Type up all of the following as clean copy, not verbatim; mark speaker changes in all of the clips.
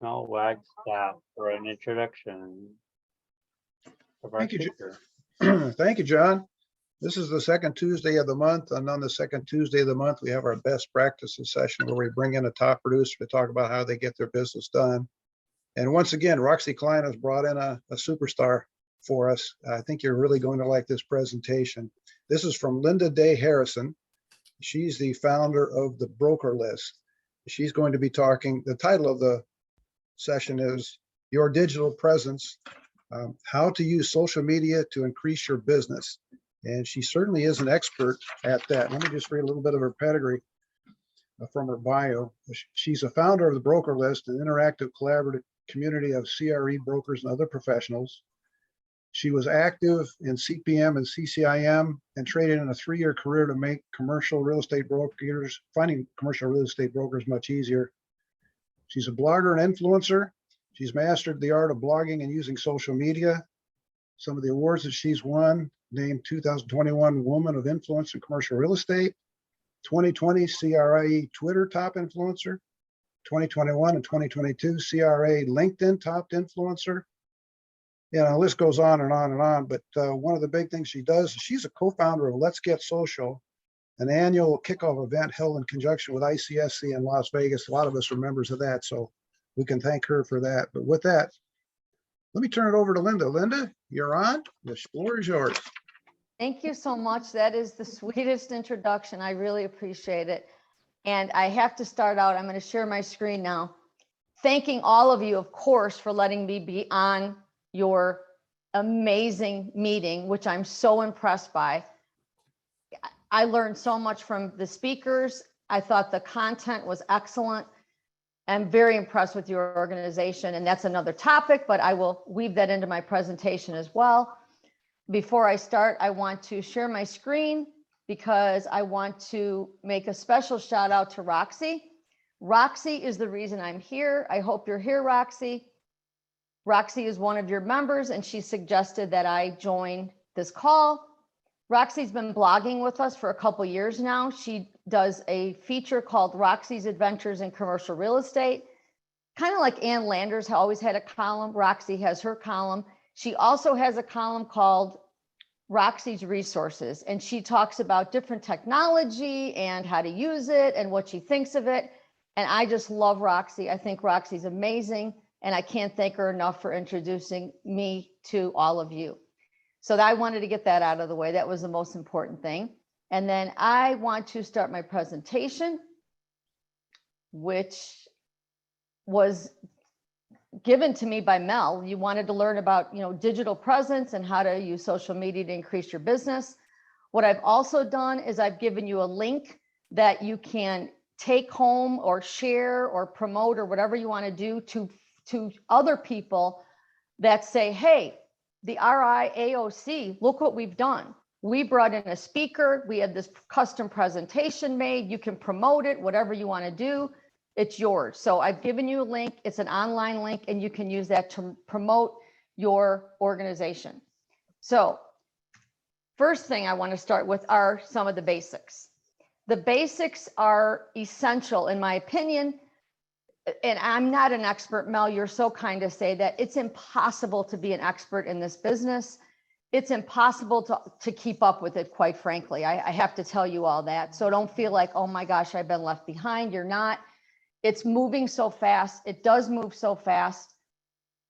Speaker 1: Mel Wagstaff for an introduction of our
Speaker 2: Thank you,
Speaker 1: speaker.
Speaker 2: Thank you, John. This is the second Tuesday of the month, and on the second Tuesday of the month, we have our best practices session where we bring in a top producer to talk about how they get their business done. And once again, Roxy Klein has brought in a superstar for us. I think you're really going to like this presentation. This is from Linda Day Harrison. She's the founder of theBrokerList. She's going to be talking, the title of the session is Your Digital Presence, How to Use Social Media to Increase Your Business. And she certainly is an expert at that. Let me just read a little bit of her pedigree from her bio. She's a founder of theBrokerList, an interactive collaborative community of CRE brokers and other professionals. She was active in CPM and CCIM and traded in a 3-year career to make finding commercial real estate brokers much easier. She's a blogger and influencer. She's mastered the art of blogging and using social media. Some of the awards that she's won: named 2021 Woman of Influence in Commercial Real Estate, 2020 CRIE Twitter Top Influencer, 2021 and 2022 CRA LinkedIn Top Influencer. You know, the list goes on and on and on, but one of the big things she does, she's a co-founder of Let's Get Social, an annual kickoff event held in conjunction with ICSC in Las Vegas. A lot of us are members of that, so we can thank her for that. But with that, let me turn it over to Linda. Linda, you're on. The floor is yours.
Speaker 3: Thank you so much. That is the sweetest introduction. I really appreciate it. And I have to start out, I'm going to share my screen now. Thanking all of you, of course, for letting me be on your amazing meeting, which I'm so impressed by. I learned so much from the speakers. I thought the content was excellent. I'm very impressed with your organization, and that's another topic, but I will weave that into my presentation as well. Before I start, I want to share my screen because I want to make a special shout out to Roxy. Roxy is the reason I'm here. I hope you're here, Roxy. Roxy is one of your members, and she suggested that I join this call. Roxy's been blogging with us for a couple years now. She does a feature called Roxy's Adventures in Commercial Real Estate. Kind of like Ann Landers always had a column. Roxy has her column. She also has a column called Roxy's Resources, and she talks about different technology and how to use it and what she thinks of it. And I just love Roxy. I think Roxy's amazing, and I can't thank her enough for introducing me to all of you. So I wanted to get that out of the way. That was the most important thing. And then I want to start my presentation, which was given to me by Mel. You wanted to learn about, digital presence and how to use social media to increase your business. What I've also done is I've given you a link that you can take home or share or promote or whatever you want to do to other people that say, hey, the RIAOC, look what we've done. We brought in a speaker. We had this custom presentation made. You can promote it, whatever you want to do. It's yours. So I've given you a link. It's an online link, and you can use that to promote your organization. So first thing I want to start with are some of the basics. The basics are essential, in my opinion. And I'm not an expert, Mel, you're so kind to say that. It's impossible to be an expert in this business. It's impossible to keep up with it, quite frankly. I have to tell you all that. So don't feel like, oh my gosh, I've been left behind. You're not. It's moving so fast. It does move so fast.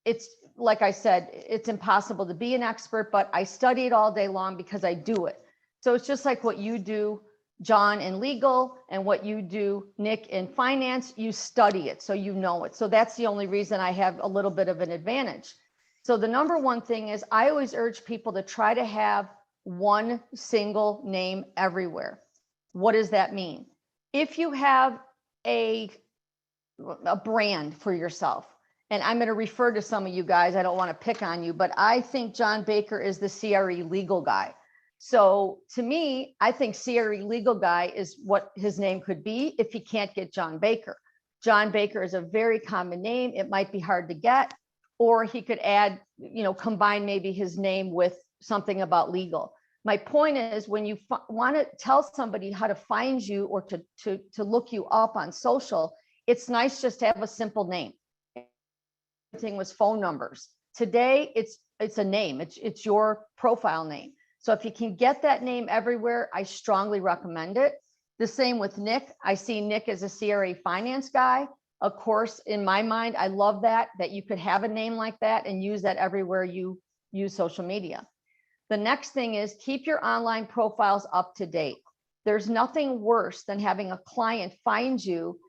Speaker 3: It's, like I said, it's impossible to be an expert, but I study it all day long because I do it. So it's just like what you do, John, in legal, and what you do, Nick, in finance. You study it, so you know it. So that's the only reason I have a little bit of an advantage. So the number one thing is I always urge people to try to have one single name everywhere. What does that mean? If you have a brand for yourself, and I'm going to refer to some of you guys, I don't want to pick on you, but I think John Baker is the CRE legal guy. So to me, I think CRE legal guy is what his name could be if he can't get John Baker. John Baker is a very common name. It might be hard to get, or he could add, combine maybe his name with something about legal. My point is, when you want to tell somebody how to find you or to look you up on social, it's nice just to have a simple name. everything was phone numbers. Today, it's a name. It's your profile name. So if you can get that name everywhere, I strongly recommend it. The same with Nick. I see Nick as a CRA finance guy. Of course, in my mind, I love that you could have a name like that and use that everywhere you use social media. The next thing is keep your online profiles up to date. There's nothing worse than having a client find you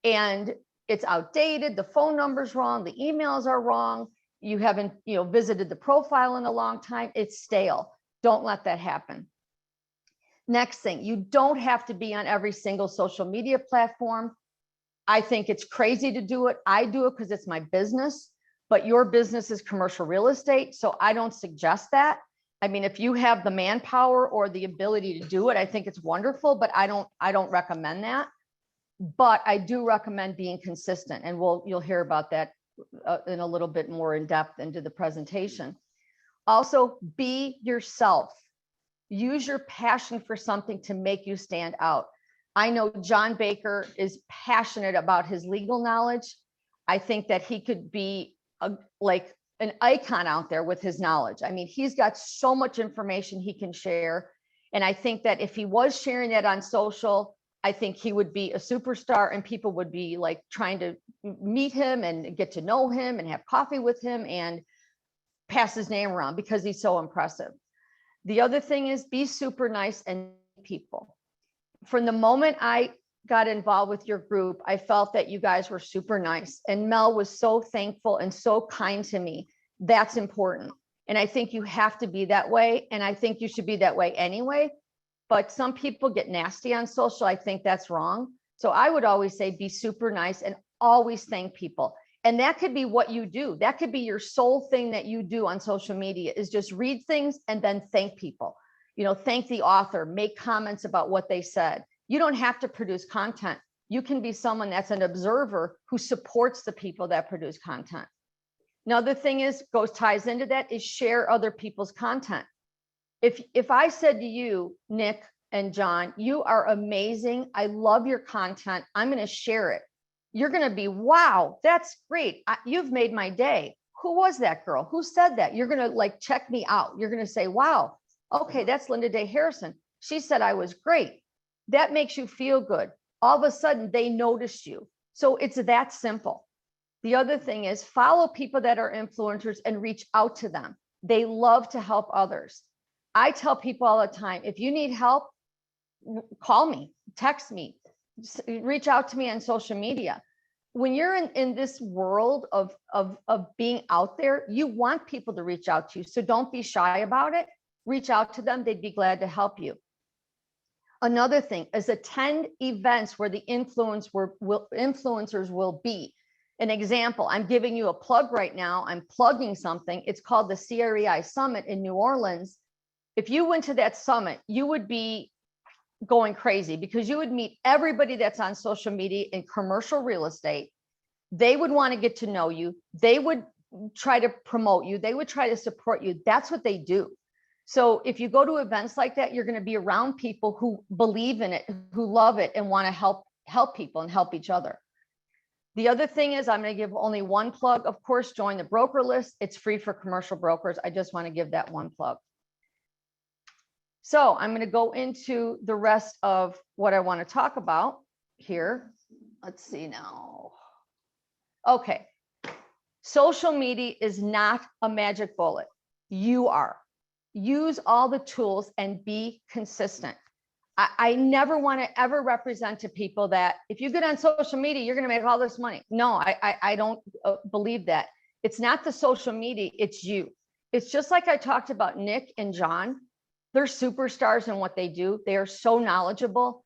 Speaker 3: and it's outdated, the phone number's wrong, the emails are wrong, you haven't, visited the profile in a long time, it's stale. Don't let that happen. Next thing, you don't have to be on every single social media platform. I think it's crazy to do it. I do it because it's my business, but your business is commercial real estate, so I don't suggest that. I mean, if you have the manpower or the ability to do it, I think it's wonderful, but I don't recommend that. But I do recommend being consistent, and you'll hear about that in a little bit more in depth into the presentation. Also, be yourself. Use your passion for something to make you stand out. I know John Baker is passionate about his legal knowledge. I think that he could be like an icon out there with his knowledge. I mean, he's got so much information he can share. And I think that if he was sharing that on social, I think he would be a superstar and people would be like trying to meet him and get to know him and have coffee with him and pass his name around because he's so impressive. The other thing is be super nice and people. From the moment I got involved with your group, I felt that you guys were super nice. And Mel was so thankful and so kind to me. That's important. And I think you have to be that way. And I think you should be that way anyway. But some people get nasty on social. I think that's wrong. So I would always say be super nice and always thank people. And that could be what you do. That could be your sole thing that you do on social media is just read things and then thank people. Thank the author, make comments about what they said. You don't have to produce content. You can be someone that's an observer who supports the people that produce content. Another thing ties into that is share other people's content. If I said to you, Nick and John, you are amazing. I love your content. I'm going to share it. You're going to be, wow, that's great. You've made my day. Who was that girl? Who said that? You're going to check me out. You're going to say, wow, okay, that's Linda Day Harrison. She said I was great. That makes you feel good. All of a sudden they noticed you. So it's that simple. The other thing is follow people that are influencers and reach out to them. They love to help others. I tell people all the time, if you need help, call me, text me, reach out to me on social media. When you're in this world of being out there, you want people to reach out to you. So don't be shy about it. Reach out to them. They'd be glad to help you. Another thing is attend events where the influencers will be. An example, I'm giving you a plug right now. I'm plugging something. It's called the CREI Summit in New Orleans. If you went to that summit, you would be going crazy because you would meet everybody that's on social media in commercial real estate. They would want to get to know you. They would try to promote you. They would try to support you. That's what they do. So if you go to events like that, you're going to be around people who believe in it, who love it, and want to help people and help each other. The other thing is I'm going to give only one plug. Of course, join the broker list. It's free for commercial brokers. I just want to give that one plug. So I'm going to go into the rest of what I want to talk about here. Let's see now. Okay. Social media is not a magic bullet. You are. Use all the tools and be consistent. I never want to ever represent to people that if you get on social media, you're going to make all this money. No, I don't believe that. It's not the social media, it's you. It's just like I talked about Nick and John. They're superstars in what they do. They are so knowledgeable.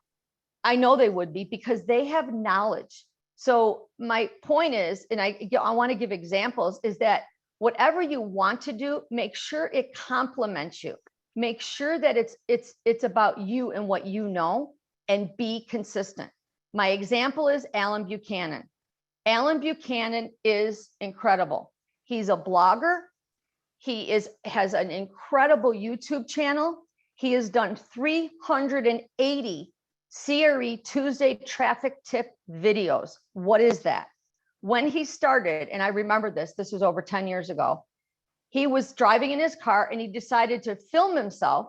Speaker 3: I know they would be because they have knowledge. So my point is, and I want to give examples, is that whatever you want to do, make sure it complements you. Make sure that it's about you and what you know, and be consistent. My example is Alan Buchanan. Alan Buchanan is incredible. He's a blogger. He has an incredible YouTube channel. He has done 380 CRE Tuesday traffic tip videos. What is that? When he started, and I remember this was over 10 years ago, he was driving in his car and he decided to film himself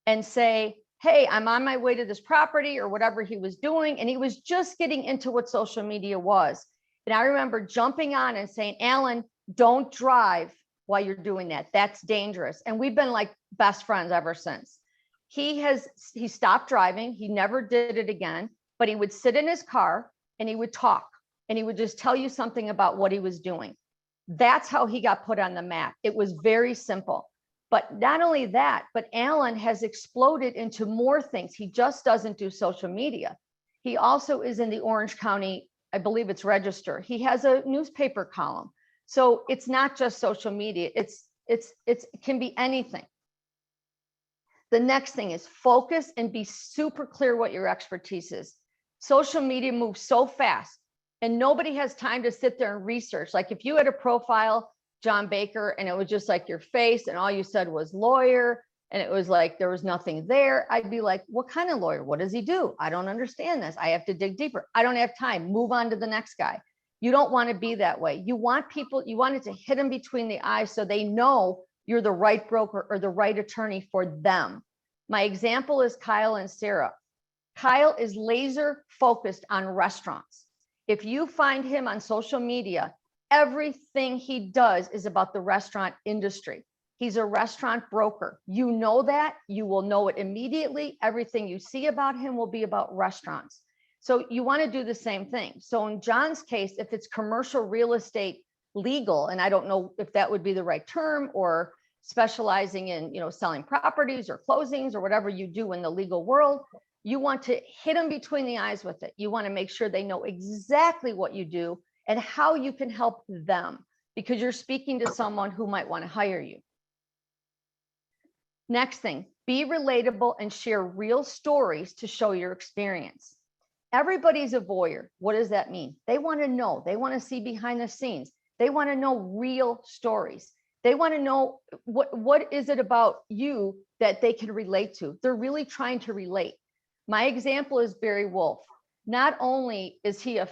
Speaker 3: and say, hey, I'm on my way to this property or whatever he was doing. And he was just getting into what social media was. And I remember jumping on and saying, Alan, don't drive while you're doing that. That's dangerous. And we've been like best friends ever since. He stopped driving. He never did it again, but he would sit in his car and he would talk and he would just tell you something about what he was doing. That's how he got put on the map. It was very simple. But not only that, but Alan has exploded into more things. He just doesn't do social media. He also is in the Orange County, I believe it's Register. He has a newspaper column. So it's not just social media. It can be anything. The next thing is focus and be super clear what your expertise is. Social media moves so fast and nobody has time to sit there and research. Like if you had a profile, John Baker, and it was just like your face and all you said was lawyer, and it was like there was nothing there, I'd be like, what kind of lawyer? What does he do? I don't understand this. I have to dig deeper. I don't have time. Move on to the next guy. You don't want to be that way. You want people, you want it to hit them between the eyes so they know you're the right broker or the right attorney for them. My example is Kyle and Sarah. Kyle is laser focused on restaurants. If you find him on social media, everything he does is about the restaurant industry. He's a restaurant broker. You know that. You will know it immediately. Everything you see about him will be about restaurants. So you want to do the same thing. So in John's case, if it's commercial real estate legal, and I don't know if that would be the right term, or specializing in, selling properties or closings or whatever you do in the legal world, you want to hit them between the eyes with it. You want to make sure they know exactly what you do and how you can help them, because you're speaking to someone who might want to hire you. Next thing, be relatable and share real stories to show your experience. Everybody's a voyeur. What does that mean? They want to know. They want to see behind the scenes. They want to know real stories. They want to know what is it about you that they can relate to. They're really trying to relate. My example is Barry Wolf. Not only is he a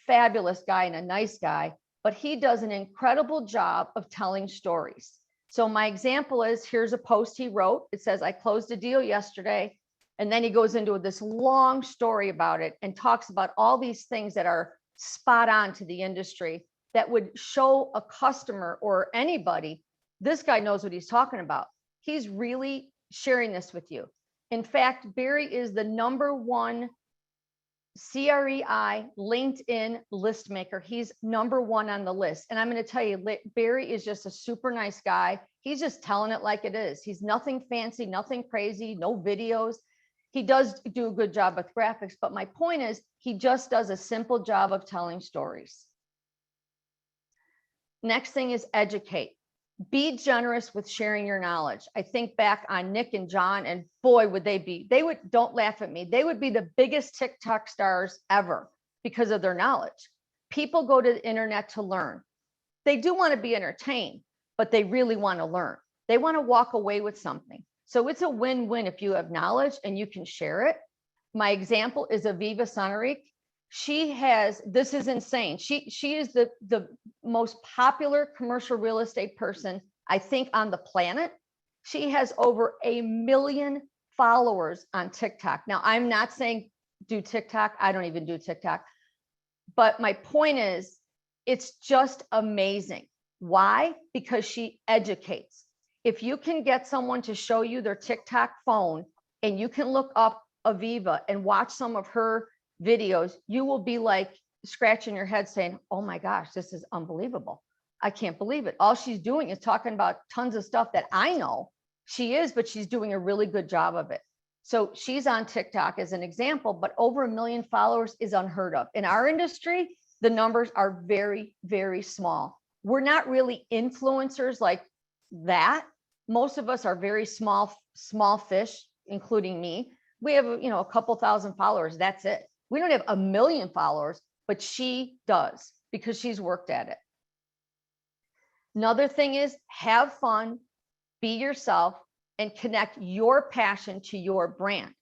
Speaker 3: fabulous guy and a nice guy, but he does an incredible job of telling stories. So my example is, here's a post he wrote. It says, I closed a deal yesterday. And then he goes into this long story about it and talks about all these things that are spot on to the industry that would show a customer or anybody, this guy knows what he's talking about. He's really sharing this with you. In fact, Barry is the #1 CREI LinkedIn list maker. He's #1 on the list. And I'm going to tell you, Barry is just a super nice guy. He's just telling it like it is. He's nothing fancy, nothing crazy, no videos. He does do a good job with graphics, but my point is he just does a simple job of telling stories. Next thing is educate. Be generous with sharing your knowledge. I think back on Nick and John, and boy, would don't laugh at me. They would be the biggest TikTok stars ever because of their knowledge. People go to the internet to learn. They do want to be entertained, but they really want to learn. They want to walk away with something. So it's a win-win if you have knowledge and you can share it. My example is Aviva Sonarik. This is insane. She is the most popular commercial real estate person, I think, on the planet. She has over 1 million followers on TikTok. Now, I'm not saying do TikTok. I don't even do TikTok. But my point is, it's just amazing. Why? Because she educates. If you can get someone to show you their TikTok phone and you can look up Aviva and watch some of her videos, you will be like scratching your head saying, oh my gosh, this is unbelievable. I can't believe it. All she's doing is talking about tons of stuff that I know she is, but she's doing a really good job of it. So she's on TikTok as an example, but over 1 million followers is unheard of. In our industry, the numbers are very, very small. We're not really influencers like that. Most of us are very small fish, including me. We have, a couple thousand followers. That's it. We don't have 1 million followers, but she does because she's worked at it. Another thing is have fun, be yourself, and connect your passion to your brand.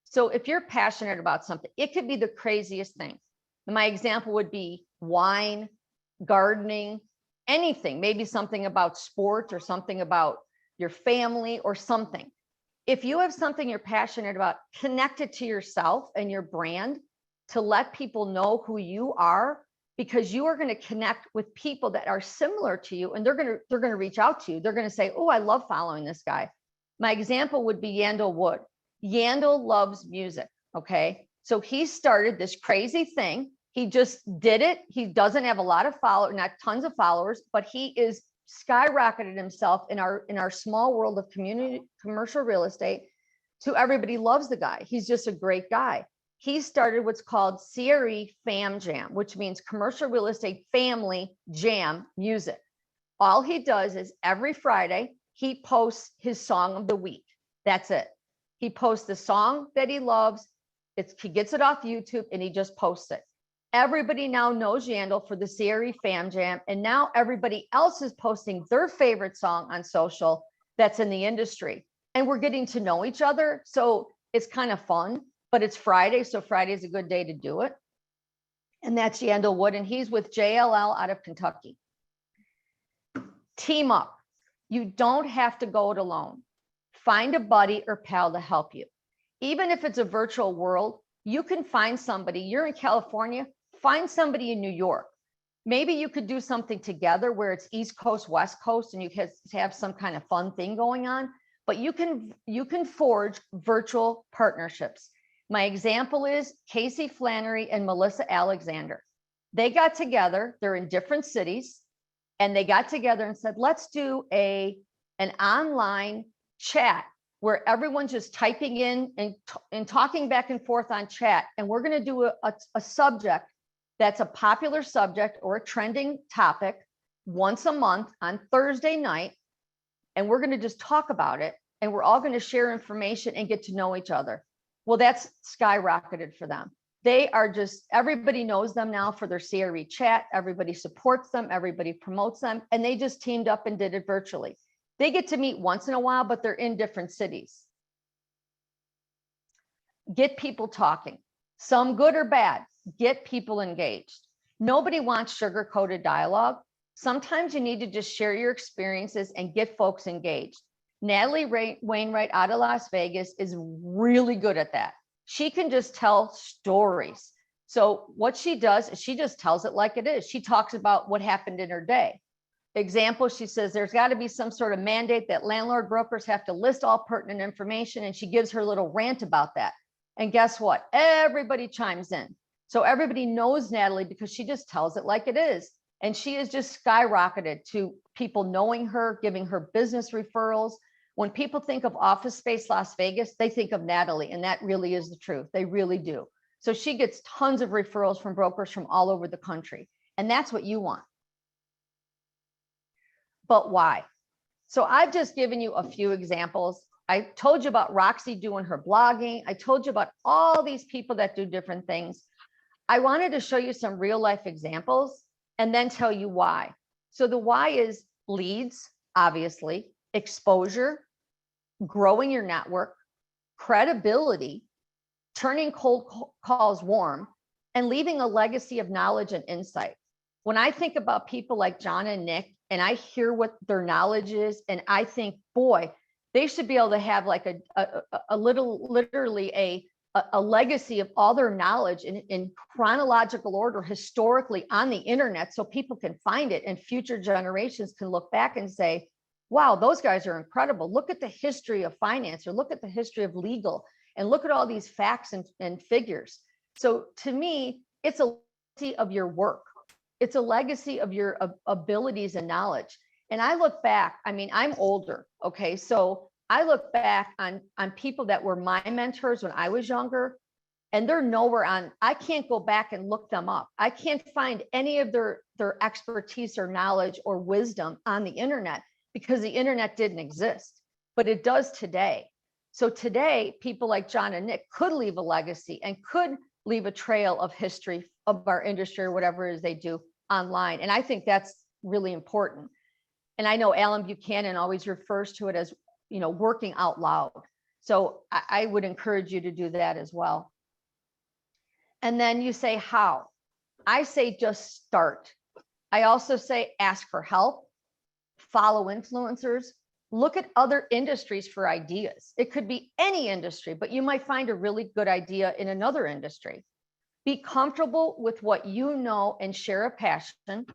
Speaker 3: So if you're passionate about something, it could be the craziest thing. My example would be wine, gardening, anything, maybe something about sports or something about your family or something. If you have something you're passionate about, connect it to yourself and your brand to let people know who you are, because you are going to connect with people that are similar to you, and they're going to reach out to you. They're going to say, oh, I love following this guy. My example would be Yandel Wood. Yandel loves music. Okay. So he started this crazy thing. He just did it. He doesn't have a lot of followers, not tons of followers, but he is skyrocketed himself in our small world of commercial real estate to everybody loves the guy. He's just a great guy. He started what's called CRE Fam Jam, which means commercial real estate family jam music. All he does is every Friday, he posts his song of the week. That's it. He posts the song that he loves. He gets it off YouTube and he just posts it. Everybody now knows Yandel for the CRE Fam Jam. And now everybody else is posting their favorite song on social that's in the industry. And we're getting to know each other. So it's kind of fun, but it's Friday. So Friday is a good day to do it. And that's Yandel Wood. And he's with JLL out of Kentucky. Team up. You don't have to go it alone. Find a buddy or pal to help you. Even if it's a virtual world, you can find somebody. You're in California, find somebody in New York. Maybe you could do something together where it's East Coast, West Coast, and you can have some kind of fun thing going on. But you can forge virtual partnerships. My example is Casey Flannery and Melissa Alexander. They got together, they're in different cities, and they got together and said, let's do an online chat where everyone's just typing in and talking back and forth on chat. And we're going to do a subject that's a popular subject or a trending topic once a month on Thursday night. And we're going to just talk about it. And we're all going to share information and get to know each other. Well, that's skyrocketed for them. They are just, everybody knows them now for their CRE chat. Everybody supports them. Everybody promotes them. And they just teamed up and did it virtually. They get to meet once in a while, but they're in different cities. Get people talking, some good or bad. Get people engaged. Nobody wants sugar-coated dialogue. Sometimes you need to just share your experiences and get folks engaged. Natalie Wainwright out of Las Vegas is really good at that. She can just tell stories. So what she does is she just tells it like it is. She talks about what happened in her day. Example, she says there's got to be some sort of mandate that landlord brokers have to list all pertinent information, and she gives her little rant about that. And guess what? Everybody chimes in. So everybody knows Natalie because she just tells it like it is. And she is just skyrocketed to people knowing her, giving her business referrals. When people think of Office Space Las Vegas, they think of Natalie, and that really is the truth. They really do. So she gets tons of referrals from brokers from all over the country. And that's what you want. But why? So I've just given you a few examples. I told you about Roxy doing her blogging. I told you about all these people that do different things. I wanted to show you some real life examples and then tell you why. So the why is leads, obviously, exposure, growing your network, credibility, turning cold calls warm, and leaving a legacy of knowledge and insight. When I think about people like John and Nick, and I hear what their knowledge is, and I think, boy, they should be able to have like literally a legacy of all their knowledge in chronological order historically on the internet, so people can find it and future generations can look back and say, wow, those guys are incredible. Look at the history of finance, or look at the history of legal, and look at all these facts and figures. So to me, it's a legacy of your work. It's a legacy of your abilities and knowledge. And I look back, I mean, I'm older, okay? So I look back on people that were my mentors when I was younger, and they're nowhere on, I can't go back and look them up. I can't find any of their expertise or knowledge or wisdom on the internet because the internet didn't exist, but it does today. So today, people like John and Nick could leave a legacy and could leave a trail of history of our industry or whatever it is they do online. And I think that's really important. And I know Alan Buchanan always refers to it as, you know, working out loud. So I would encourage you to do that as well. And then you say, how? I say, just start. I also say ask for help, follow influencers, look at other industries for ideas. It could be any industry, but you might find a really good idea in another industry. Be comfortable with what you know and share a passion.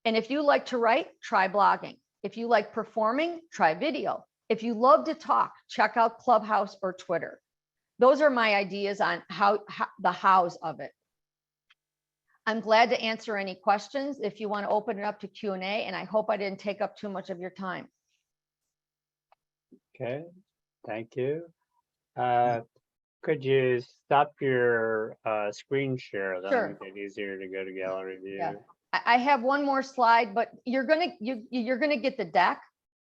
Speaker 3: And if you like to write, try blogging. If you like performing, try video. If you love to talk, check out Clubhouse or Twitter. Those are my ideas on how the hows of it. I'm glad to answer any questions if you want to open it up to Q&A, and I hope I didn't take up too much of your time.
Speaker 1: Okay, thank you. Could you stop your screen share? That'll
Speaker 3: Sure.
Speaker 1: make it easier to go to gallery view.
Speaker 3: Yeah. I have one more slide, but you're gonna get the deck.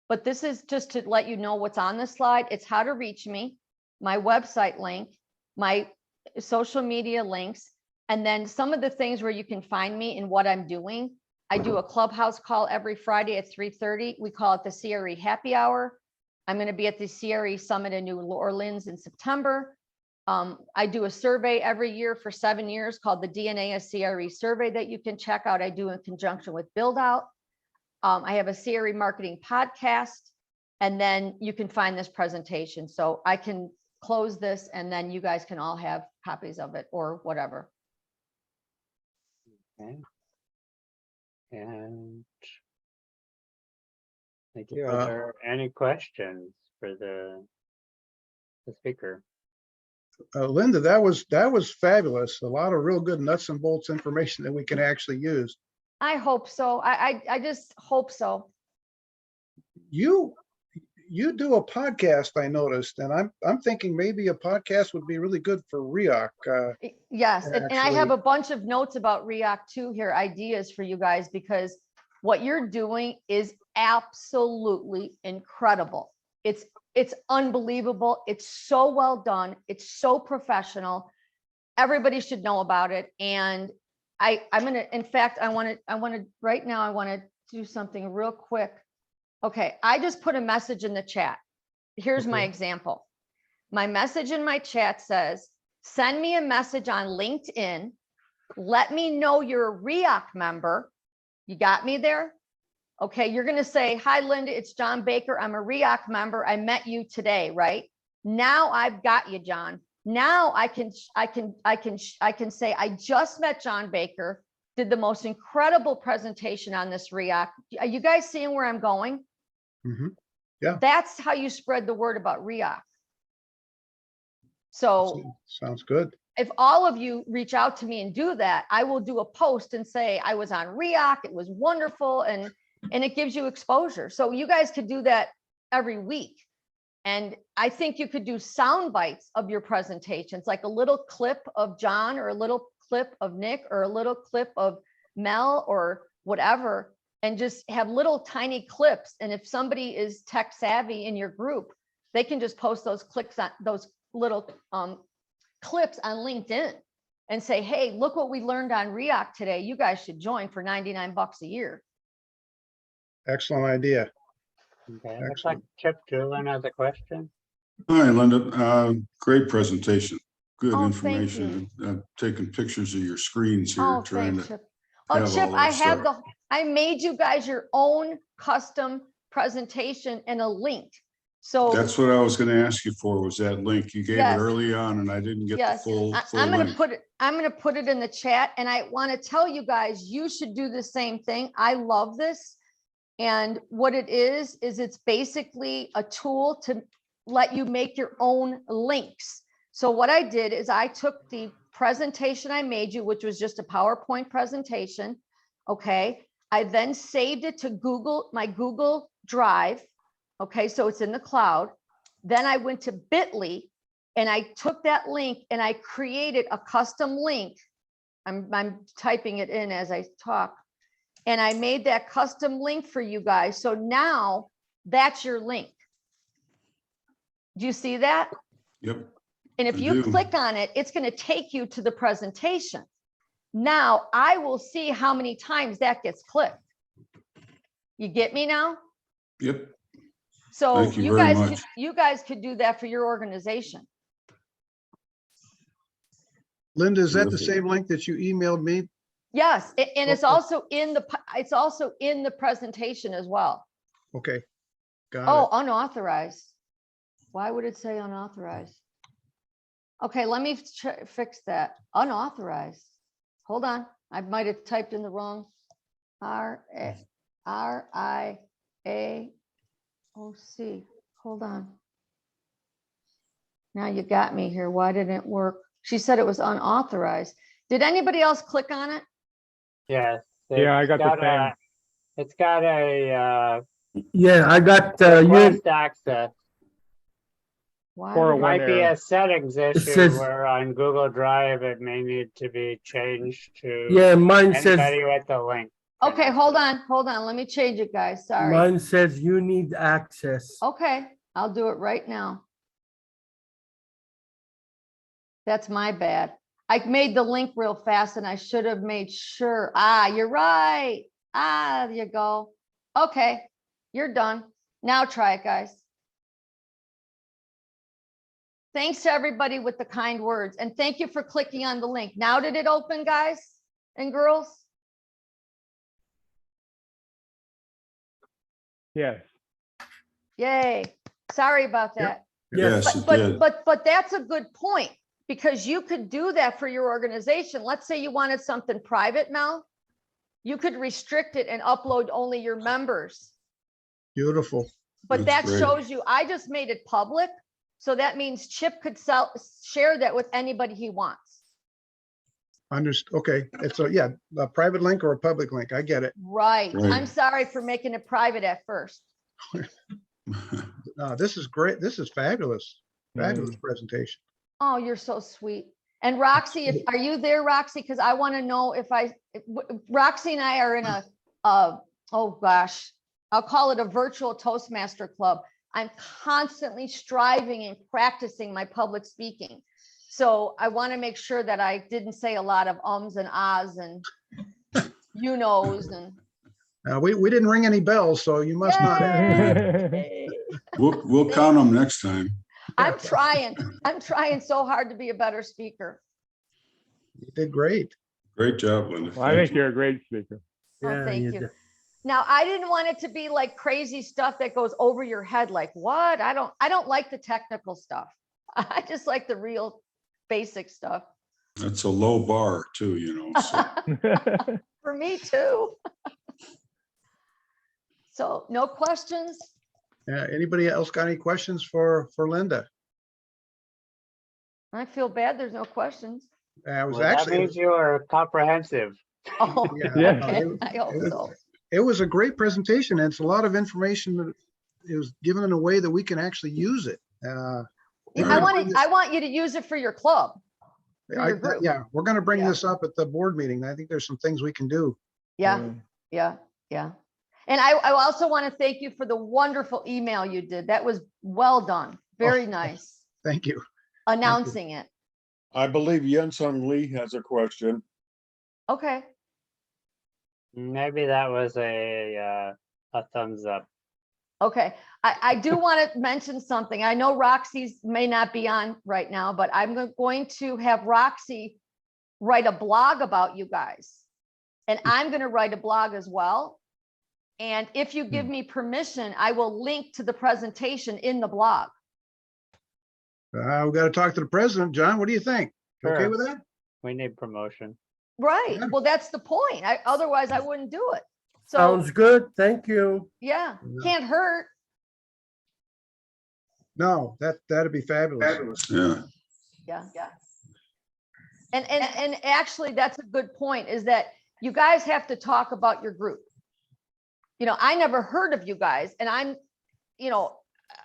Speaker 3: But this is just to let you know what's on the slide. It's how to reach me, my website link, my social media links, and then some of the things where you can find me and what I'm doing. I do a Clubhouse call every Friday at 3:30. We call it the CRE Happy Hour. I'm going to be at the CRE Summit in New Orleans in September. I do a survey every year for 7 years called the DNA of CRE survey that you can check out. I do in conjunction with Build Out. I have a CRE marketing podcast, and then you can find this presentation. So I can close this, and then you guys can all have copies of it or whatever.
Speaker 1: Okay. And thank you. Are there any questions for the speaker?
Speaker 2: Linda, that was fabulous. A lot of real good nuts and bolts information that we can actually use.
Speaker 3: I hope so. I just hope so.
Speaker 2: You do a podcast, I noticed, and I'm thinking maybe a podcast would be really good for RIAOC.
Speaker 3: Yes, and I have a bunch of notes about RIAOC too here, ideas for you guys, because what you're doing is absolutely incredible. It's unbelievable. It's so well done. It's so professional. Everybody should know about it. And I'm gonna, in fact, I want to right now, I want to do something real quick. Okay, I just put a message in the chat. Here's my example. My message in my chat says, send me a message on LinkedIn. Let me know you're a RIAOC member. You got me there? Okay, you're going to say, hi, Linda, it's John Baker. I'm a RIAOC member. I met you today, right? Now I've got you, John. Now I can say, I just met John Baker, did the most incredible presentation on this RIAOC. Are you guys seeing where I'm going?
Speaker 2: Mm-hmm. Yeah.
Speaker 3: That's how you spread the word about RIAOC. So
Speaker 2: sounds good.
Speaker 3: If all of you reach out to me and do that, I will do a post and say, I was on RIAOC, it was wonderful, and it gives you exposure. So you guys could do that every week. And I think you could do sound bites of your presentations, like a little clip of John or a little clip of Nick or a little clip of Mel or whatever, and just have little tiny clips. And if somebody is tech savvy in your group, they can just post those clicks on those little clips on LinkedIn and say, hey, look what we learned on RIAOC today. You guys should join for $99 a year.
Speaker 2: Excellent idea.
Speaker 1: Okay, looks like Chip Julian has a question.
Speaker 4: Hi, Linda. Great presentation. Good
Speaker 3: Oh,
Speaker 4: information. I've taken pictures of your screens here,
Speaker 3: Oh,
Speaker 4: trying
Speaker 3: thanks,
Speaker 4: to
Speaker 3: Chip. Oh,
Speaker 4: have
Speaker 3: Chip,
Speaker 4: all
Speaker 3: I
Speaker 4: that
Speaker 3: have
Speaker 4: stuff.
Speaker 3: I made you guys your own custom presentation and a link. So
Speaker 4: That's what I was going to ask you for, was that link. You gave
Speaker 3: Yes.
Speaker 4: it early on and I didn't get
Speaker 3: yes,
Speaker 4: the full
Speaker 3: I'm going to
Speaker 4: link.
Speaker 3: I'm going to put it in the chat, and I want to tell you guys, you should do the same thing. I love this. And what it is it's basically a tool to let you make your own links. So what I did is I took the presentation I made you, which was just a PowerPoint presentation. Okay. I then saved it to my Google Drive. Okay. So it's in the cloud. Then I went to Bitly and I took that link and I created a custom link. I'm typing it in as I talk. And I made that custom link for you guys. So now that's your link. Do you see that?
Speaker 4: Yep.
Speaker 3: And if
Speaker 4: I
Speaker 3: you
Speaker 4: do.
Speaker 3: click on it, it's going to take you to the presentation. Now I will see how many times that gets clicked. You get me now?
Speaker 4: Yep.
Speaker 3: So
Speaker 4: Thank you very much.
Speaker 3: you guys could do that for your organization.
Speaker 2: Linda, is that the
Speaker 4: Terrific.
Speaker 2: same link that you emailed me?
Speaker 3: Yes, and it's
Speaker 2: Okay.
Speaker 3: also in the presentation as well.
Speaker 2: Okay, got
Speaker 3: Oh,
Speaker 2: it.
Speaker 3: unauthorized. Why would it say unauthorized? Okay, let me fix that. Unauthorized. Hold on. I might have typed in the wrong. RIAOC. Hold on. Now you got me here. Why didn't it work? She said it was unauthorized. Did anybody else click on it?
Speaker 1: Yes.
Speaker 5: Yeah, I
Speaker 1: it's
Speaker 5: got the
Speaker 1: got
Speaker 5: same.
Speaker 1: It's got a
Speaker 6: Yeah, I got,
Speaker 1: request access.
Speaker 3: Why
Speaker 5: For a
Speaker 3: would-
Speaker 5: one
Speaker 1: Might be
Speaker 5: error.
Speaker 1: a settings issue
Speaker 6: says-
Speaker 1: where on Google Drive, it may need to be changed to
Speaker 6: yeah, mine says,
Speaker 1: anybody with the link.
Speaker 3: Okay, hold on. Let me change it, guys. Sorry.
Speaker 6: mine says you need access.
Speaker 3: Okay, I'll do it right now. That's my bad. I made the link real fast and I should have made sure. You're right. There you go. Okay, you're done. Now try it, guys. Thanks to everybody with the kind words, and thank you for clicking on the link. Now did it open, guys and girls?
Speaker 5: Yes.
Speaker 3: Yay. Sorry about that.
Speaker 4: Yes, it
Speaker 3: But,
Speaker 4: did.
Speaker 3: but that's a good point, because you could do that for your organization. Let's say you wanted something private, Mel. You could restrict it and upload only your members.
Speaker 2: Beautiful.
Speaker 3: But
Speaker 4: That's
Speaker 3: that
Speaker 4: great.
Speaker 3: shows you, I just made it public. So that means Chip could share that with anybody he wants.
Speaker 2: Okay, it's a private link or a public link. I get it.
Speaker 3: Right.
Speaker 4: Right.
Speaker 3: I'm sorry for making it private at first.
Speaker 2: This is great. This is fabulous. Fabulous presentation.
Speaker 3: Oh, you're so sweet. And Roxy, are you there, Roxy? Because I want to know if Roxy and I are in oh gosh, I'll call it a virtual Toastmaster club. I'm constantly striving and practicing my public speaking. So I want to make sure that I didn't say a lot of ums and ahs and you knows and.
Speaker 2: We didn't ring any bells, so you must not have.
Speaker 3: Yay!
Speaker 4: We'll count them next time.
Speaker 3: I'm trying so hard to be a better speaker.
Speaker 2: You did great.
Speaker 4: Great job, Linda.
Speaker 5: Well, I
Speaker 4: Thank
Speaker 5: think
Speaker 4: you.
Speaker 5: you're a great speaker.
Speaker 3: Oh,
Speaker 6: Yeah,
Speaker 3: thank
Speaker 6: you
Speaker 3: you.
Speaker 6: did.
Speaker 3: Now, I didn't want it to be like crazy stuff that goes over your head. Like what? I don't like the technical stuff. I just like the real basic stuff.
Speaker 4: That's a low bar too, so.
Speaker 3: For me too. So no questions?
Speaker 2: Anybody else got any questions for Linda?
Speaker 3: I feel bad. There's no questions.
Speaker 2: It was
Speaker 1: Well, that
Speaker 2: actually,
Speaker 1: means you are comprehensive.
Speaker 3: Oh,
Speaker 5: Yeah.
Speaker 3: okay. I hope so.
Speaker 2: it was a great presentation. And it's a lot of information that it was given in a way that we can actually use it.
Speaker 3: I want you to use it for your club. for your group.
Speaker 2: Yeah, we're gonna bring
Speaker 3: Yeah.
Speaker 2: this up at the board meeting. I think there's some things we can do.
Speaker 3: Yeah,
Speaker 5: Mm.
Speaker 3: yeah. And I also want to thank you for the wonderful email you did. That was well done. Very nice.
Speaker 2: Thank you.
Speaker 3: Announcing it.
Speaker 7: I believe Yensung Lee has a question.
Speaker 3: Okay.
Speaker 1: Maybe that was a thumbs up.
Speaker 3: Okay. I do want to mention something. I know Roxy's may not be on right now, but I'm going to have Roxy write a blog about you guys. And I'm going to write a blog as well. And if you give me permission, I will link to the presentation in the blog.
Speaker 2: We've got to talk to the president. John, what do you think? You okay
Speaker 1: Sure.
Speaker 2: with that?
Speaker 1: We need promotion.
Speaker 3: Right.
Speaker 2: Yeah.
Speaker 3: Well, that's the point. Otherwise I wouldn't do it. So
Speaker 6: Sounds good. Thank you.
Speaker 3: yeah,
Speaker 2: Yeah.
Speaker 3: can't hurt.
Speaker 2: No, that'd be fabulous.
Speaker 4: Yeah.
Speaker 3: Yeah. And actually, that's a good point, is that you guys have to talk about your group. I never heard of you guys, and I'm,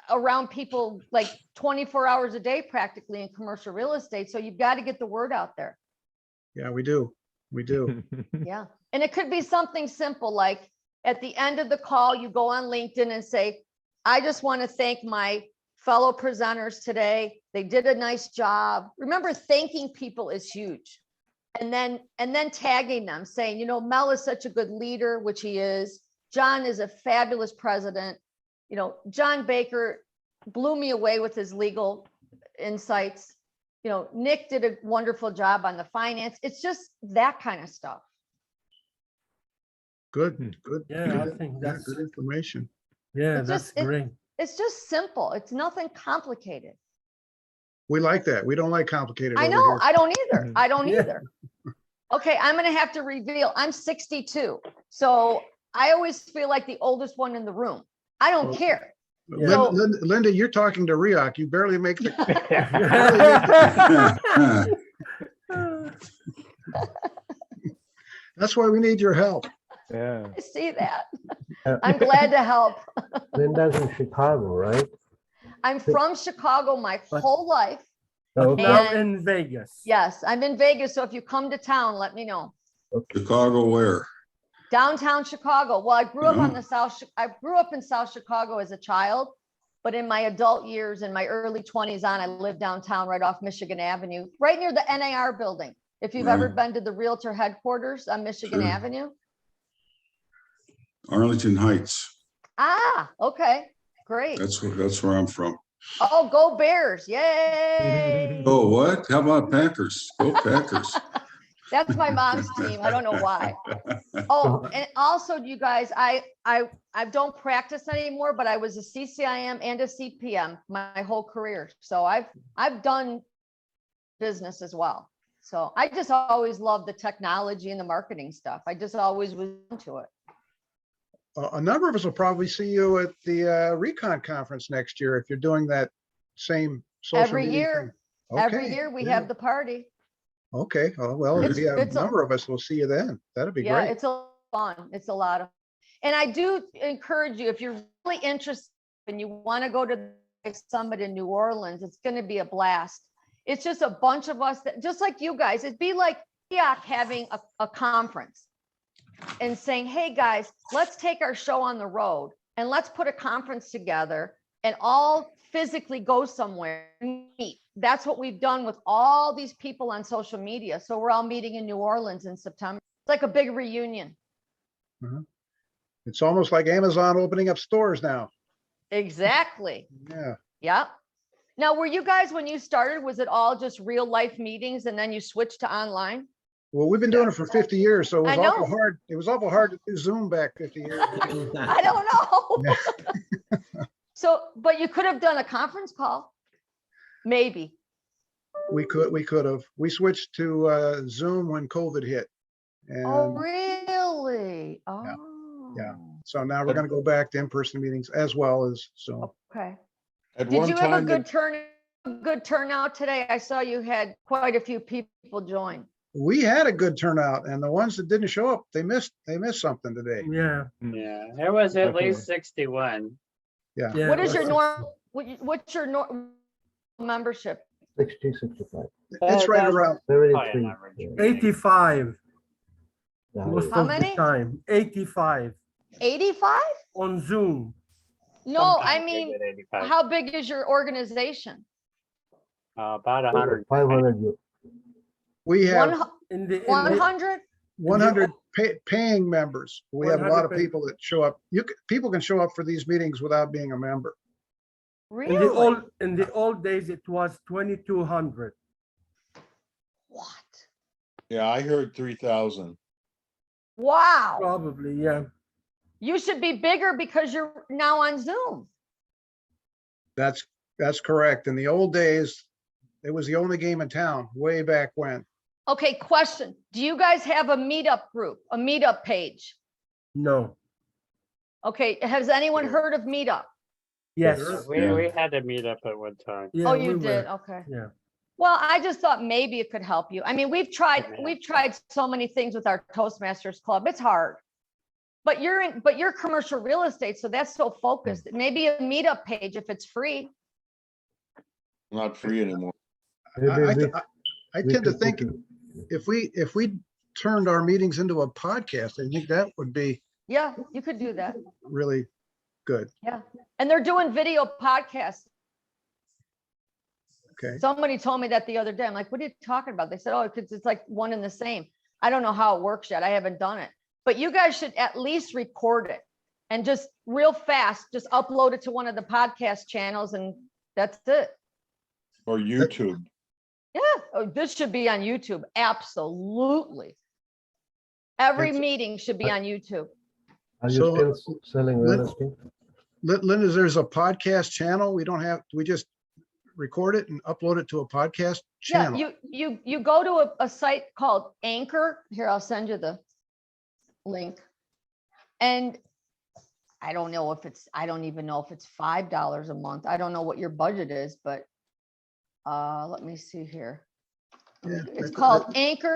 Speaker 3: around people like 24 hours a day practically in commercial real estate. So you've got to get the word out there.
Speaker 2: Yeah, we do. We do.
Speaker 3: Yeah. And it could be something simple, like at the end of the call, you go on LinkedIn and say, I just want to thank my fellow presenters today. They did a nice job. Remember, thanking people is huge. And then tagging them, saying, Mel is such a good leader, which he is. John is a fabulous president. John Baker blew me away with his legal insights. Nick did a wonderful job on the finance. It's just that kind of stuff.
Speaker 2: Good, good.
Speaker 6: Yeah, I
Speaker 2: good,
Speaker 6: think
Speaker 2: yeah,
Speaker 6: that's-
Speaker 2: good information.
Speaker 6: Yeah,
Speaker 3: It's
Speaker 6: that's
Speaker 3: just- it-
Speaker 6: great.
Speaker 3: It's just simple. It's nothing complicated.
Speaker 2: We like that. We don't like complicated
Speaker 3: I
Speaker 2: over
Speaker 3: know,
Speaker 2: here.
Speaker 3: I don't either. I don't
Speaker 6: Yeah.
Speaker 3: either. Okay, I'm gonna have to reveal, I'm 62. So I always feel like the oldest one in the room. I don't care.
Speaker 6: Yeah.
Speaker 3: So-
Speaker 2: Linda, you're talking to RIAOC. You barely make the, that's why we need your help.
Speaker 5: Yeah.
Speaker 3: I see that. I'm glad to help.
Speaker 5: Linda's in Chicago, right?
Speaker 3: I'm from Chicago my
Speaker 6: But-
Speaker 3: whole life.
Speaker 5: Okay.
Speaker 6: Now
Speaker 3: And-
Speaker 6: in Vegas.
Speaker 3: Yes, I'm in Vegas. So if you come to town, let me know.
Speaker 4: Chicago where?
Speaker 3: Downtown Chicago. Well, I grew up on
Speaker 4: Yeah.
Speaker 3: the I grew up in South Chicago as a child, but in my adult years, in my early 20s on, I lived downtown right off Michigan Avenue, right near the NAR building. If you've ever
Speaker 4: Right.
Speaker 3: been to the Realtor headquarters on Michigan
Speaker 4: Sure.
Speaker 3: Avenue.
Speaker 4: Arlington Heights.
Speaker 3: Ah, okay, great.
Speaker 4: That's where I'm from.
Speaker 3: Oh, go Bears. Yay.
Speaker 4: Oh, what? How about Packers? Go Packers.
Speaker 3: That's my mom's team. I don't know why. Oh, and also you guys, I don't practice anymore, but I was a CCIM and a CPM my whole career. So I've done business as well. So I just always loved the technology and the marketing stuff. I just always was into it.
Speaker 2: A number of us will probably see you at the Recon conference next year if you're doing that same social
Speaker 3: Every
Speaker 2: media
Speaker 3: year,
Speaker 2: thing.
Speaker 3: every
Speaker 2: Okay,
Speaker 3: year we
Speaker 2: yeah.
Speaker 3: have the party.
Speaker 2: Okay, oh, well,
Speaker 4: It's-
Speaker 2: maybe a
Speaker 3: it's a-
Speaker 2: number of us will see you then. That'd be
Speaker 3: Yeah,
Speaker 2: great.
Speaker 3: it's a fun. It's a lot of, and I do encourage you, if you're really interested and you want to go to the summit in New Orleans, it's going to be a blast. It's just a bunch of us that, just like you guys, it'd be like RIAOC having a conference and saying, hey guys, let's take our show on the road and let's put a conference together and all physically go somewhere and meet. That's what we've done with all these people on social media. So we're all meeting in New Orleans in September. It's like a big reunion.
Speaker 2: It's almost like Amazon opening up stores now.
Speaker 3: Exactly.
Speaker 2: Yeah.
Speaker 3: Yeah. Now, were you guys, when you started, was it all just real life meetings and then you switched to online?
Speaker 2: Well, we've been doing it for 50 years, so it was
Speaker 3: I
Speaker 2: awful
Speaker 3: know.
Speaker 2: hard. It was awful hard to do Zoom back 50 years ago.
Speaker 3: I don't know. So, but you could have done a conference call. Maybe.
Speaker 2: We could have. We switched to Zoom when COVID hit.
Speaker 3: Oh,
Speaker 2: And
Speaker 3: really?
Speaker 2: yeah.
Speaker 3: Oh.
Speaker 2: so now we're going to go back to in-person meetings as well as Zoom.
Speaker 3: Okay.
Speaker 7: At
Speaker 3: Did
Speaker 7: one
Speaker 3: you have a
Speaker 7: time,
Speaker 3: good turnout today? I saw you had quite a few people join.
Speaker 2: We had a good turnout, and the ones that didn't show up, they missed something today.
Speaker 6: Yeah,
Speaker 1: Yeah, it was at
Speaker 5: Definitely.
Speaker 1: least 61.
Speaker 2: Yeah.
Speaker 6: yeah.
Speaker 3: What is your
Speaker 6: that's-
Speaker 3: what's your membership?
Speaker 5: 60, 65,
Speaker 2: It's right
Speaker 1: That's
Speaker 2: around,
Speaker 5: 73.
Speaker 1: an average.
Speaker 5: Yeah,
Speaker 6: 85
Speaker 5: the
Speaker 6: most
Speaker 5: highest.
Speaker 3: How
Speaker 6: of
Speaker 3: many?
Speaker 6: the time. 85
Speaker 3: 85?
Speaker 6: on Zoom.
Speaker 3: No, I
Speaker 1: Sometimes they
Speaker 3: mean,
Speaker 1: get 85.
Speaker 3: how big is your organization?
Speaker 1: About 100.
Speaker 5: 500 you.
Speaker 2: we have
Speaker 3: 100?
Speaker 2: 100 paying members. We have a lot
Speaker 6: 100
Speaker 2: of people that show up. People can show up for these meetings without being a member.
Speaker 3: Really?
Speaker 6: In the old days, it was 2,200.
Speaker 3: What?
Speaker 7: yeah, I heard 3,000.
Speaker 3: Wow.
Speaker 6: Probably, yeah.
Speaker 3: You should be bigger because you're now on Zoom.
Speaker 2: That's correct. In the old days, it was the only game in town way back when.
Speaker 3: Okay, question. Do you guys have a meetup group, a meetup page?
Speaker 6: No.
Speaker 3: Okay, has anyone heard of meetup?
Speaker 6: Yes.
Speaker 1: We had to meet up at one time.
Speaker 6: Yeah,
Speaker 3: Oh,
Speaker 6: we
Speaker 3: you
Speaker 6: were.
Speaker 3: did? Okay.
Speaker 6: Yeah.
Speaker 3: Well, I just thought maybe it could help you. I mean, we've tried
Speaker 1: Yeah.
Speaker 3: so many things with our Toastmasters club. It's hard. But you're commercial real estate, so that's so focused. Maybe a meetup page if it's free.
Speaker 7: Not free anymore.
Speaker 2: I tend to think if we turned our meetings into a podcast, I think that would be
Speaker 3: Yeah, you could do that.
Speaker 2: really good.
Speaker 3: And they're doing video podcasts.
Speaker 2: Okay.
Speaker 3: Somebody told me that the other day. I'm like, what are you talking about? They said, oh, because it's like one and the same. I don't know how it works yet. I haven't done it. But you guys should at least record it and just real fast, just upload it to one of the podcast channels and that's it.
Speaker 7: Or YouTube.
Speaker 3: Yeah, oh, this should be on YouTube. Absolutely. Every
Speaker 2: That's-
Speaker 3: meeting should be on YouTube.
Speaker 5: Are you
Speaker 2: So,
Speaker 5: still selling real estate?
Speaker 2: Linda, there's a podcast channel. We just record it and upload it to a podcast
Speaker 3: Yeah,
Speaker 2: channel.
Speaker 3: you go to a site called Anchor. Here, I'll send you the link. And I don't even know if it's $5 a month. I don't know what your budget is, but let me see here.
Speaker 2: Yeah,
Speaker 3: It's
Speaker 2: that-
Speaker 3: called anchor.fm.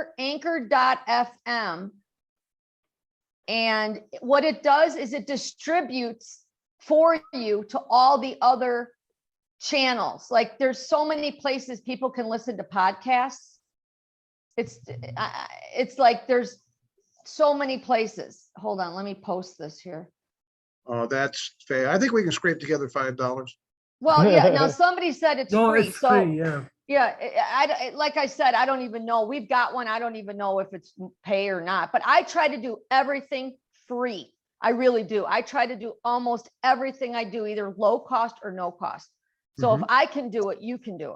Speaker 3: And what it does is it distributes for you to all the other channels. Like there's so many places people can listen to podcasts. It's like there's so many places. Hold on, let me post this here.
Speaker 2: Oh, that's fair. I think we can scrape together $5.
Speaker 3: Well, yeah, now somebody said it's
Speaker 6: No,
Speaker 3: free,
Speaker 6: it's
Speaker 3: so
Speaker 6: free, yeah.
Speaker 3: yeah, like I said, I don't even know. We've got one. I don't even know if it's pay or not, but I try to do everything free. I really do. I try to do almost everything I do, either low cost or no cost. So if I can do it, you can do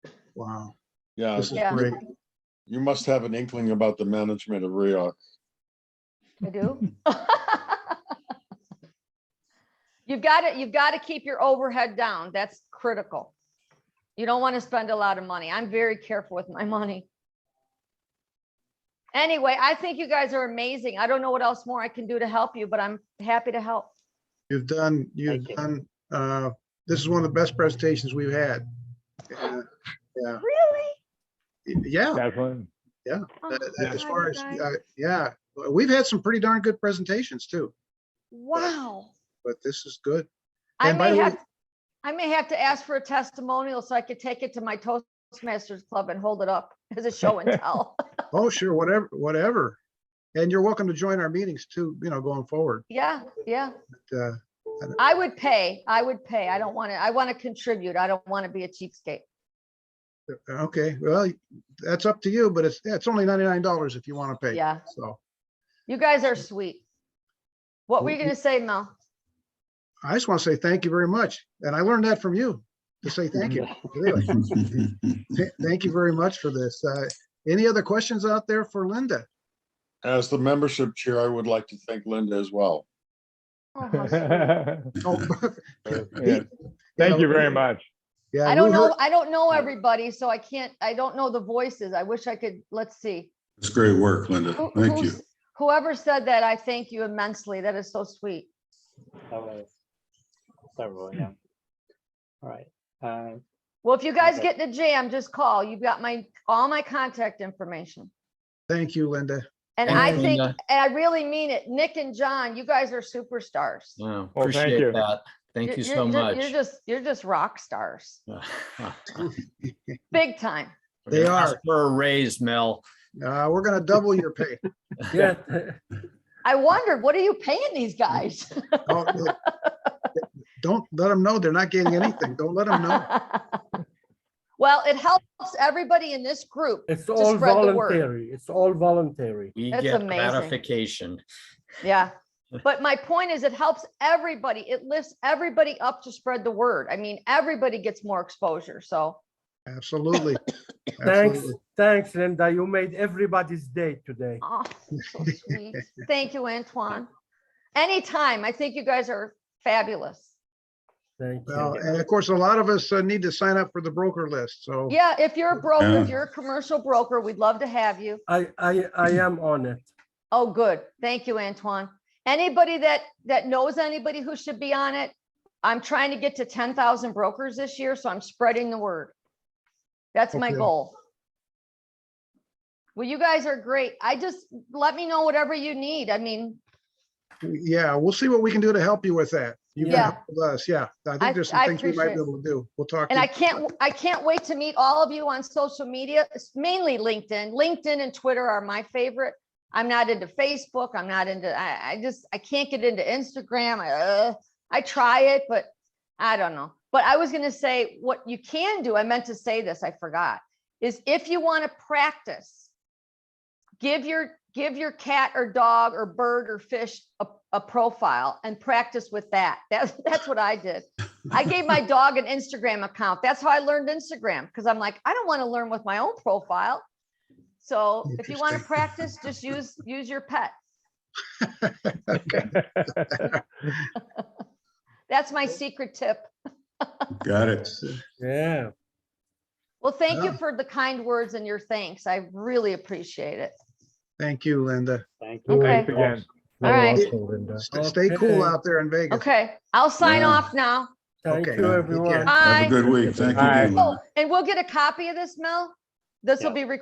Speaker 3: it.
Speaker 2: Wow,
Speaker 7: Yeah,
Speaker 2: this is
Speaker 3: Yeah.
Speaker 2: great.
Speaker 7: you must have an inkling about the management of RIAOC.
Speaker 3: I do. You've got to keep your overhead down. That's critical. You don't want to spend a lot of money. I'm very careful with my money. Anyway, I think you guys are amazing. I don't know what else more I can do to help you, but I'm happy to help.
Speaker 2: You've
Speaker 1: Thank you.
Speaker 2: done, this is one of the best presentations we've had. Yeah,
Speaker 3: Really?
Speaker 2: yeah,
Speaker 8: Definitely.
Speaker 3: Oh,
Speaker 2: as
Speaker 3: God,
Speaker 2: far
Speaker 3: you
Speaker 2: as,
Speaker 3: guys.
Speaker 2: yeah, we've had some pretty darn good presentations too,
Speaker 3: Wow.
Speaker 2: but this is good.
Speaker 3: I
Speaker 2: And by
Speaker 3: may
Speaker 2: the way-
Speaker 3: have, I may have to ask for a testimonial so I could take it to my Toastmasters club and hold it up as a show and tell.
Speaker 2: Oh, sure, whatever. And you're welcome to join our meetings too, going forward.
Speaker 3: Yeah, yeah.
Speaker 2: But,
Speaker 3: I would pay. I don't want to, I want to contribute. I don't want to be a cheapskate.
Speaker 2: okay, well, that's up to you, but it's only $99 if you want to pay.
Speaker 3: Yeah.
Speaker 2: So
Speaker 3: You guys are sweet. What were you going to say, Mel?
Speaker 2: I just want to say thank you very much. And I learned that from you to say thank you. Really. Thank you very much for this. Any other questions out there for Linda?
Speaker 7: As the membership chair, I would like to thank Linda as well.
Speaker 3: Oh, how sweet.
Speaker 2: Oh,
Speaker 8: Yeah. Thank you very much.
Speaker 2: Yeah,
Speaker 3: I don't
Speaker 2: we
Speaker 3: know.
Speaker 2: heard-
Speaker 3: I don't know everybody, so I don't know the voices. I wish I could, let's see.
Speaker 4: It's great work, Linda.
Speaker 3: Who-
Speaker 4: Thank you.
Speaker 3: who's- Whoever said that, I thank you immensely. That is so sweet.
Speaker 1: That was several, yeah. All right.
Speaker 3: Well, if you guys
Speaker 1: Okay.
Speaker 3: get in a jam, just call. You've got all my contact information.
Speaker 2: Thank you, Linda.
Speaker 3: And
Speaker 9: Thanks,
Speaker 3: I think,
Speaker 9: Linda.
Speaker 3: and I really mean it, Nick and John, you guys are superstars.
Speaker 9: Oh,
Speaker 8: Well, thank
Speaker 9: appreciate
Speaker 8: you.
Speaker 9: that. Thank you
Speaker 3: You're-
Speaker 9: so much.
Speaker 3: You're just rock stars, big time.
Speaker 2: They
Speaker 9: We're gonna ask
Speaker 2: are.
Speaker 9: For a raise, Mel.
Speaker 2: We're going to double your pay.
Speaker 6: Yeah.
Speaker 3: I wondered, what are you paying these guys?
Speaker 2: Oh, don't let them know they're not getting anything. Don't let them know.
Speaker 3: Well, it helps everybody in this group.
Speaker 6: It's
Speaker 3: to
Speaker 6: all
Speaker 3: spread the word.
Speaker 6: voluntary. It's all voluntary.
Speaker 9: We
Speaker 3: That's
Speaker 9: get
Speaker 3: amazing.
Speaker 9: gratification.
Speaker 3: Yeah. But my point is, it helps everybody. It lifts everybody up to spread the word. I mean, everybody gets more exposure. So
Speaker 2: Absolutely.
Speaker 6: Thanks,
Speaker 2: Absolutely.
Speaker 6: thanks, Linda. You made everybody's day today.
Speaker 3: oh, so sweet. Thank you, Antoine. Anytime. I think you guys are fabulous.
Speaker 6: Thank
Speaker 2: Well,
Speaker 6: you.
Speaker 2: and of course, a lot of us need to sign up for the broker list. So
Speaker 3: Yeah, if you're a broker,
Speaker 4: Yeah.
Speaker 3: if you're a commercial broker, we'd love to have you.
Speaker 6: I am on it.
Speaker 3: Oh, good. Thank you, Antoine. Anybody that knows anybody who should be on it, I'm trying to get to 10,000 brokers this year, so I'm spreading the word. That's my
Speaker 2: Okay.
Speaker 3: goal. Well, you guys are great. Let me know whatever you need. I mean,
Speaker 2: yeah, we'll see what we can do to help you with that. You can
Speaker 3: Yeah.
Speaker 2: help with us. Yeah, I
Speaker 3: I-
Speaker 2: think there's some
Speaker 3: I
Speaker 2: things we might be
Speaker 3: appreciate-
Speaker 2: able to do. We'll talk.
Speaker 3: and
Speaker 2: to-
Speaker 3: I can't wait to meet all of you on social media, mainly LinkedIn. LinkedIn and Twitter are my favorite. I'm not into Facebook. I'm not into, I can't get into Instagram. I try it, but I don't know. But I was going to say what you can do. I meant to say this. I forgot, is if you want to practice, give your cat or dog or bird or fish a profile and practice with that. That's what I did. I gave my dog an Instagram account. That's how I learned Instagram, because I'm like, I don't want to learn with my own profile. So if you want to
Speaker 2: Interesting.
Speaker 3: practice, just use your pet.
Speaker 2: Okay.
Speaker 3: That's my secret tip.
Speaker 4: Got it.
Speaker 6: Yeah.
Speaker 3: Well, thank you
Speaker 2: Yeah.
Speaker 3: for the kind words and your thanks. I really appreciate it.
Speaker 2: Thank you, Linda.
Speaker 1: Thank you.
Speaker 3: Okay.
Speaker 8: Thanks again.
Speaker 3: All right.
Speaker 5: You're welcome, Linda.
Speaker 2: Stay cool
Speaker 6: Okay.
Speaker 2: out there in Vegas.
Speaker 3: Okay, I'll sign
Speaker 4: Yeah.
Speaker 3: off now.
Speaker 6: Thank
Speaker 2: Okay.
Speaker 6: you,
Speaker 2: Take
Speaker 6: everyone.
Speaker 2: care.
Speaker 4: Have
Speaker 3: Bye.
Speaker 4: a good week. Thank you
Speaker 8: Bye.
Speaker 4: again, Linda.
Speaker 3: Oh, and we'll get a copy of this, Mel. This will
Speaker 1: Yeah.
Speaker 3: be recorded.